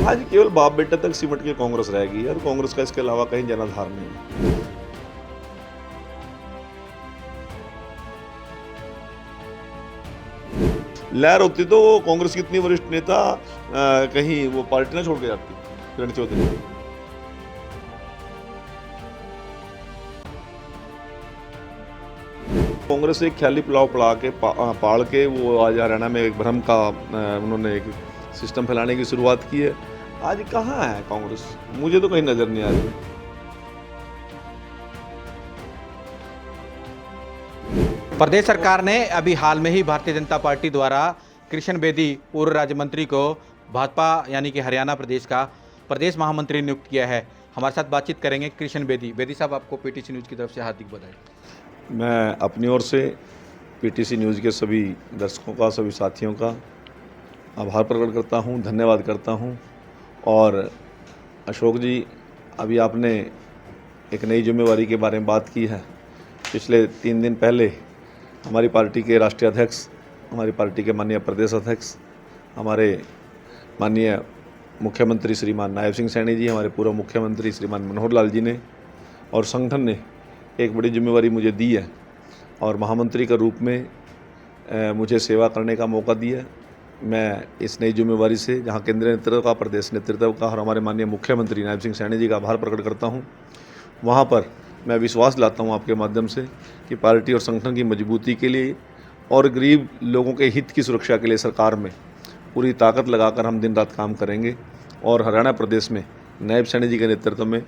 आज केवल बाप बेटा तक सिमट के कांग्रेस रहेगी और कांग्रेस का इसके अलावा कहीं जनाधार नहीं है। लहर होती तो वो कांग्रेस की इतनी वरिष्ठ नेता कहीं वो पार्टी ना छोड़ के जाती किरण चौधरी। कांग्रेस से एक ख्याली पुलाव पाड़ के वो आज हरियाणा में एक भ्रम का उन्होंने एक सिस्टम फैलाने की शुरुआत की है। आज कहाँ है कांग्रेस, मुझे तो कहीं नजर नहीं आ रही। प्रदेश सरकार ने अभी हाल में ही भारतीय जनता पार्टी द्वारा कृष्ण बेदी पूर्व राज्य मंत्री को भाजपा यानी कि हरियाणा प्रदेश का प्रदेश महामंत्री नियुक्त किया है। हमारे साथ बातचीत करेंगे कृष्ण बेदी। बेदी साहब, आपको पीटीसी न्यूज़ की तरफ से हार्दिक बधाई। मैं अपनी ओर से पीटीसी न्यूज़ के सभी दर्शकों का, सभी साथियों का आभार प्रकट करता हूं, धन्यवाद करता हूं। और अशोक जी, अभी आपने एक नई जिम्मेवारी के बारे में बात की है। पिछले 3 दिन पहले हमारी पार्टी के राष्ट्रीय अध्यक्ष, हमारी पार्टी के माननीय प्रदेश अध्यक्ष, हमारे माननीय मुख्यमंत्री श्रीमान नायब सिंह सैनी जी, हमारे पूर्व मुख्यमंत्री श्रीमान मनोहर लाल जी ने और संगठन ने एक बड़ी जिम्मेवारी मुझे दी है और महामंत्री के रूप में मुझे सेवा करने का मौका दिया। मैं इस नई जिम्मेवारी से, जहां केंद्रीय नेतृत्व का, प्रदेश नेतृत्व का और हमारे माननीय मुख्यमंत्री नायब सिंह सैनी जी का आभार प्रकट करता हूं। वहां पर मैं विश्वास लाता हूं आपके माध्यम से कि पार्टी और संगठन की मजबूती के लिए और गरीब लोगों के हित की सुरक्षा के लिए सरकार में पूरी ताकत लगाकर हम दिन रात काम करेंगे और हरियाणा प्रदेश में नायब सैनी जी के नेतृत्व में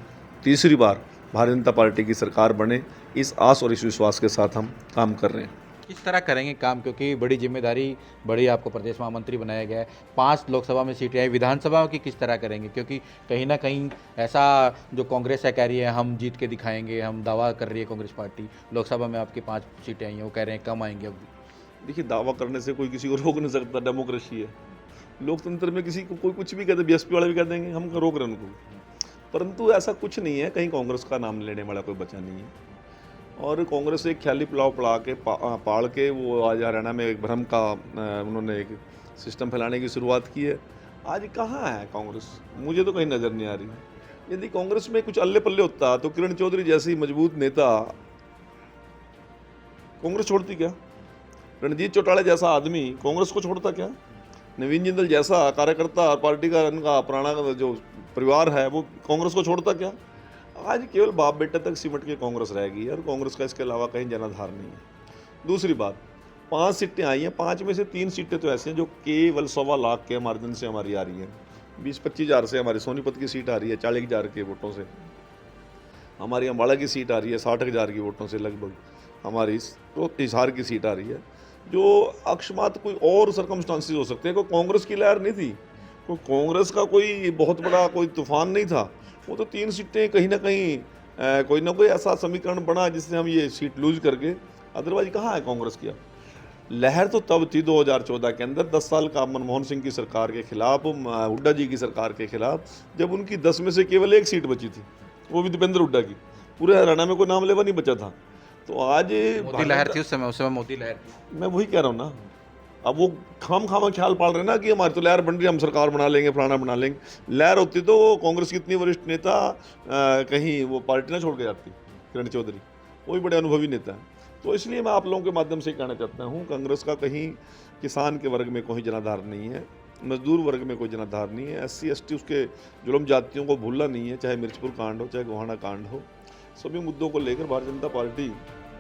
तीसरी बार भारतीय जनता पार्टी की सरकार बने, इस आस और इस विश्वास के साथ हम काम कर रहे हैं। किस तरह करेंगे काम, क्योंकि बड़ी जिम्मेदारी, बड़ी आपको प्रदेश महामंत्री बनाया गया है। 5 लोकसभा में सीटें आई, विधानसभा की किस तरह करेंगे? क्योंकि कहीं ना कहीं ऐसा जो कांग्रेस है कह रही है हम जीत के दिखाएंगे, हम दावा कर रही है कांग्रेस पार्टी। लोकसभा में आपकी 5 सीटें आई हैं, वो कह रहे हैं कम आएंगे। अब देखिए, दावा करने से कोई किसी को रोक नहीं सकता, डेमोक्रेसी है। लोकतंत्र में किसी को कोई कुछ भी कहते, बीएसपी वाले भी कह देंगे, हम रोक रहे हैं उनको। परंतु ऐसा कुछ नहीं है, कहीं कांग्रेस का नाम लेने वाला कोई बचा नहीं है। और कांग्रेस से एक ख्याली पुलाव पाड़ के वो आज हरियाणा में एक भ्रम का उन्होंने एक सिस्टम फैलाने की शुरुआत की है। आज कहाँ है कांग्रेस, मुझे तो कहीं नज़र नहीं आ रही। यदि कांग्रेस में कुछ अल्ले पल्ले होता तो किरण चौधरी जैसी मजबूत नेता कांग्रेस छोड़ती क्या? रणजीत चौटाला जैसा आदमी कांग्रेस को छोड़ता क्या? नवीन जिंदल जैसा कार्यकर्ता और पार्टी का उनका पुराना जो परिवार है वो कांग्रेस को छोड़ता क्या? आज केवल बाप बेटा तक सिमट के कांग्रेस रहेगी और कांग्रेस का इसके अलावा कहीं जनाधार नहीं है। दूसरी बात, 5 सीटें आई हैं, 5 में से 3 सीटें तो ऐसी हैं जो केवल 1.25 लाख के मार्जिन से हमारी आ रही हैं। 20-25 हज़ार से हमारी सोनीपत की सीट आ रही है, 40 हज़ार के वोटों से। हमारी अम्बाड़ा की सीट आ रही है 60 हज़ार की वोटों से लगभग। हमारी हिसार की सीट आ रही है, जो अकस्मात कोई और सर्कमस्टांसिस हो सकते हैं। कोई कांग्रेस की लहर नहीं थी, कोई कांग्रेस का कोई बहुत बड़ा कोई तूफान नहीं था। वो तो 3 सीटें कहीं ना कहीं कोई ना कोई ऐसा समीकरण बना जिससे हम ये सीट लूज करके, अदरवाइज कहाँ है कांग्रेस की? लहर तो तब थी 2014 के अंदर, 10 साल का मनमोहन सिंह की सरकार के खिलाफ, हुड्डा जी की सरकार के खिलाफ, जब उनकी 10 में से केवल 1 सीट बची थी, वो भी दीपेंद्र हुड्डा की। पूरे हरियाणा में कोई नाम लेवा नहीं बचा था। तो आज मोदी लहर थी उस समय मोदी लहर थी। मैं वही कह रहा हूँ ना, अब वो खामा ख्याल पाल रहे ना कि हमारी तो लहर बन रही है, हम सरकार बना लेंगे, फलाना बना लेंगे। लहर होती तो कांग्रेस की इतनी वरिष्ठ नेता कहीं वो पार्टी ना छोड़ के जाती किरण चौधरी, वो भी बड़े अनुभवी नेता है। तो इसलिए मैं आप लोगों के माध्यम से कहना चाहता हूँ, कांग्रेस का कहीं किसान के वर्ग में कोई जनाधार नहीं है, मजदूर वर्ग में कोई जनाधार नहीं है, SC ST उसके जुल्म जातियों को भूलना नहीं है, चाहे मिर्चपुर कांड हो, चाहे गोहाना कांड हो। सभी मुद्दों को लेकर भारतीय जनता पार्टी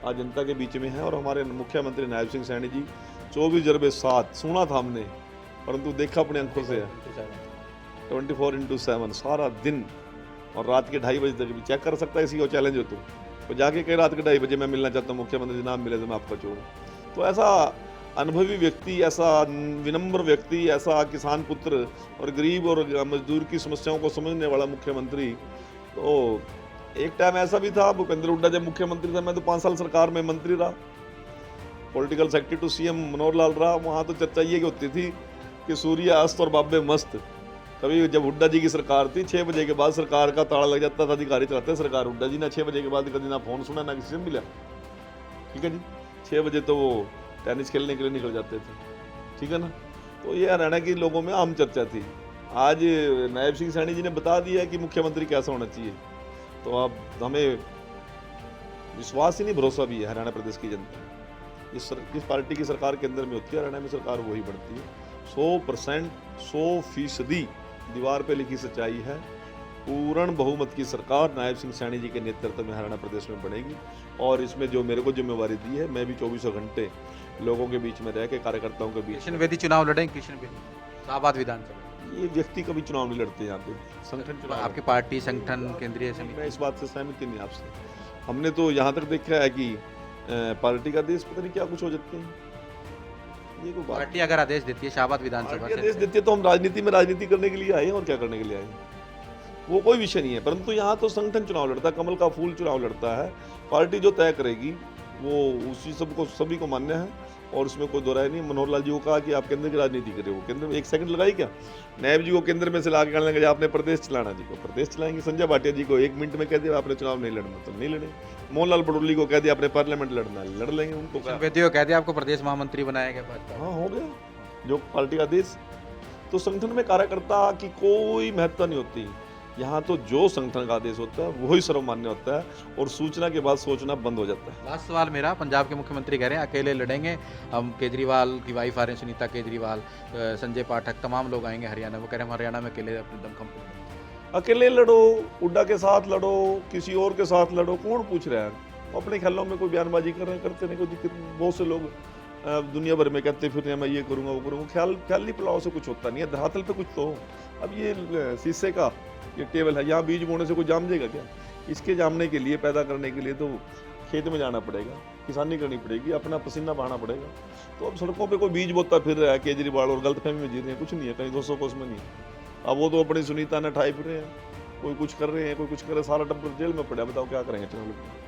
आज जनता के बीच में है। और हमारे मुख्यमंत्री नायब सिंह सैनी जी 24/7 सुना था हमने, परंतु देखा अपने आंखों से है, 24/7 सारा दिन और रात के 2:30 बजे तक भी चेक कर सकता है। इसी को चैलेंज हो तो जाके कहीं रात के 2:30 बजे मैं मिलना चाहता हूँ मुख्यमंत्री जी, नाम मिले तो मैं आपका छोड़ूँ। तो ऐसा अनुभवी व्यक्ति, ऐसा विनम्र व्यक्ति, ऐसा किसान पुत्र और गरीब और मजदूर की समस्याओं को समझने वाला मुख्यमंत्री। तो एक टाइम ऐसा भी था, भूपेंद्र हुड्डा जब मुख्यमंत्री था, मैं तो 5 साल सरकार में मंत्री रहा, political secretary to CM Manohar Lal रहा। वहाँ तो चर्चा ये होती थी कि सूर्य अस्त और बाबे मस्त। कभी जब हुड्डा जी की सरकार थी, 6 बजे के बाद सरकार का ताला लग जाता था, अधिकारी चलाते सरकार। हुड्डा जी ने 6 बजे के बाद कभी ना फोन सुना, ना किसी से मिला। ठीक है जी, 6 बजे तो वो टेनिस खेलने के लिए निकल जाते थे, ठीक है ना। तो ये हरियाणा के लोगों में आम चर्चा थी। आज नायब सिंह सैनी जी ने बता दिया कि मुख्यमंत्री कैसा होना चाहिए, तो अब हमें विश्वास ही नहीं, भरोसा भी है हरियाणा प्रदेश की जनता जिस पार्टी की सरकार केंद्र में होती है हरियाणा में सरकार वही बढ़ती है। 100% 100% दीवार पे लिखी सच्चाई है। पूर्ण बहुमत की सरकार नायब सिंह सैनी जी के नेतृत्व में हरियाणा प्रदेश में बनेगी और इसमें जो मेरे को जिम्मेवारी दी है, मैं भी 24 घंटे लोगों के बीच में रह के, कार्यकर्ताओं के बीच किशन बेदी चुनाव लड़ेंगे, किशन बेदी शाहबाद विधानसभा। ये व्यक्ति कभी चुनाव नहीं लड़ते यहाँ पे, संगठन चुनाव। आपकी पार्टी संगठन केंद्रीय समिति, मैं इस बात से सहमति नहीं आपसे। हमने तो यहाँ तक देखा है कि पार्टी का आदेश पता नहीं क्या कुछ हो जाते हैं, ये कोई बात। पार्टी अगर आदेश देती है शाहबाद विधानसभा पार्टी से, आदेश देती है तो हम राजनीति में राजनीति करने के लिए आए हैं, और क्या करने के लिए आए हैं, वो कोई विषय नहीं है। परंतु यहाँ तो संगठन चुनाव लड़ता है, कमल का फूल चुनाव लड़ता है। पार्टी जो तय करेगी वो उसी सबको, सभी को मान्य है और उसमें कोई दो राय नहीं। मनोहर लाल जी को कहा कि आप केंद्र की राजनीति करें, वो केंद्र में 1 सेकंड लगाई क्या? नायब जी को केंद्र में से ला के कहने लगे आपने प्रदेश चलाना, जी को प्रदेश चलाएंगे। संजय भाटिया जी को 1 मिनट में कह दिया आपने चुनाव नहीं लड़ना, तो नहीं लड़े। मोहनलाल पटोली को कह दिया आपने पार्लियामेंट लड़ना, लड़ लेंगे। उनको किशन बेदी को कह दिया आपको प्रदेश महामंत्री बनाया गया भाजपा। हाँ, हो गया जो पार्टी का आदेश। तो संगठन में कार्यकर्ता की कोई महत्ता नहीं होती। यहाँ तो जो संगठन का आदेश होता है वही सर्वमान्य होता है और सूचना के बाद सोचना बंद हो जाता है। लास्ट सवाल मेरा, पंजाब के मुख्यमंत्री कह रहे हैं अकेले लड़ेंगे हम, केजरीवाल की वाइफ आ रहे हैं सुनीता केजरीवाल, संजय पाठक, तमाम लोग आएंगे हरियाणा। वो कह रहे हैं हम हरियाणा में अकेले अपने दमखम पे। अकेले लड़ो, हुड्डा के साथ लड़ो, किसी और के साथ लड़ो, कौन पूछ रहा है? अपने ख्यालों में कोई बयानबाजी कर रहे हैं, करते नहीं, कोई दिक्कत नहीं। बहुत से लोग दुनिया भर में कहते फिर मैं ये करूँगा वो करूँगा, ख्याल नहीं पुलाव से कुछ होता नहीं है, धरातल पे कुछ तो हो। अब ये शीशे का ये टेबल है, यहाँ बीज बोने से कोई जाम जाएगा क्या? इसके जामने के लिए, पैदा करने के लिए तो खेत में जाना पड़ेगा, किसानी करनी पड़ेगी, अपना पसीना बहाना पड़ेगा। तो अब सड़कों पे कोई बीज बोता फिर रहा है केजरीवाल और गलतफहमी में जी रहे हैं, कुछ नहीं है, कहीं 200 कोस में नहीं है। अब वो तो अपनी सुनीता ने ठाई फिर रहे हैं, कोई कुछ कर रहे हैं, कोई कुछ कर रहे हैं, सारा टब्बर जेल में पड़ा। बताओ क्या करेंगे?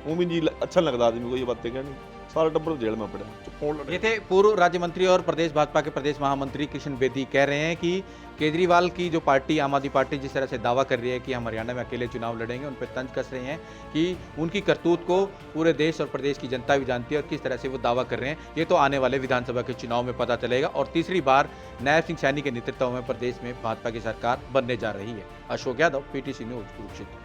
मोमिन जी अच्छा लगता आदमी को ये बातें कहनी, सारा टब्बर जेल में पड़ा। ये थे पूर्व राज्य मंत्री और प्रदेश भाजपा के प्रदेश महामंत्री किशन बेदी। कह रहे हैं कि केजरीवाल की जो पार्टी आम आदमी पार्टी जिस तरह से दावा कर रही है कि हम हरियाणा में अकेले चुनाव लड़ेंगे, उन पर तंज कस रहे हैं कि उनकी करतूत को पूरे देश और प्रदेश की जनता भी जानती है और किस तरह से वो दावा कर रहे हैं। ये तो आने वाले विधानसभा के चुनाव में पता चलेगा और तीसरी बार नायब सिंह सैनी के नेतृत्व में प्रदेश में भाजपा की सरकार बनने जा रही है। Ashok Yadav, PTC news, Kurukshetra.